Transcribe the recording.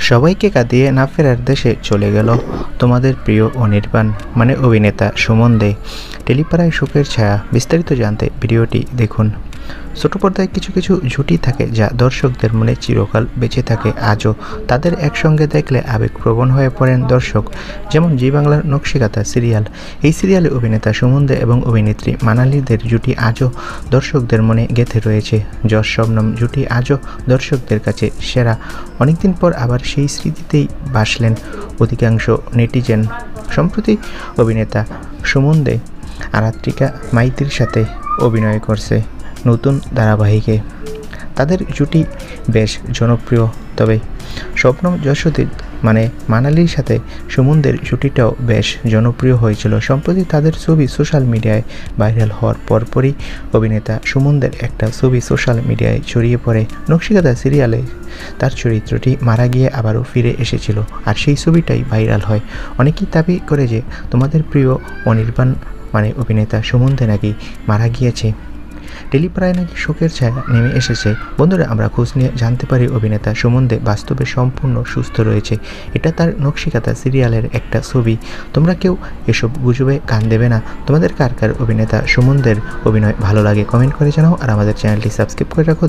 সবাইকে কাঁদিয়ে না ফেরার দেশে চলে গেল তোমাদের প্রিয় অনির্বাণ মানে অভিনেতা সুমন দে। টেলিপাড়ায় শোকের ছায়া। বিস্তারিত জানতে ভিডিওটি দেখুন। ছোট পর্দায় কিছু কিছু জুটি থাকে যা দর্শকদের মনে চিরকাল বেঁচে থাকে আজও। তাদের একসঙ্গে দেখলে আবেগপ্রবণ হয়ে পড়েন দর্শক। যেমন জি বাংলার নকশিকাঁথা সিরিয়াল। এই সিরিয়ালে অভিনেতা সুমন দে এবং অভিনেত্রী মানালিদের জুটি আজও দর্শকদের মনে গেঁথে রয়েছে। যশ শবনম জুটি আজও দর্শকদের কাছে সেরা। অনেকদিন পর আবার সেই স্মৃতিতেই ভাসলেন অধিকাংশ নেটিজেন। সম্প্রতি অভিনেতা সুমন দে আরাত্রিকা মাইতির সাথে অভিনয় করছে নতুন ধারাবাহিকে। তাদের জুটি বেশ জনপ্রিয়, তবে শবনম যশোদীপ মানে মানালির সাথে সুমনদের জুটিটাও বেশ জনপ্রিয় হয়েছিল। সম্প্রতি তাদের ছবি সোশ্যাল মিডিয়ায় ভাইরাল হওয়ার পরপরই অভিনেতা সুমনদের একটা ছবি সোশ্যাল মিডিয়ায় ছড়িয়ে পড়ে। নকশিকাঁথা সিরিয়ালে তার চরিত্রটি মারা গিয়ে আবারও ফিরে এসেছিল, আর সেই ছবিটাই ভাইরাল হয়। অনেকেই দাবি করে যে তোমাদের প্রিয় অনির্বাণ মানে অভিনেতা সুমন দে নাকি মারা গিয়েছে। টেলিপাড়ায় নাকি শোকের ছায়া নেমে এসেছে। বন্ধুরা, আমরা খোঁজ নিয়ে জানতে পারি অভিনেতা সুমন দে বাস্তবে সম্পূর্ণ সুস্থ রয়েছে। এটা তার নকশিকাঁথা সিরিয়ালের একটা ছবি। তোমরা কেউ এসব গুজবে কান দেবে না। তোমাদের কার কার অভিনেতা সুমন দের অভিনয় ভালো লাগে কমেন্ট করে জানাও, আর আমাদের চ্যানেলটি সাবস্ক্রাইব করে রাখো।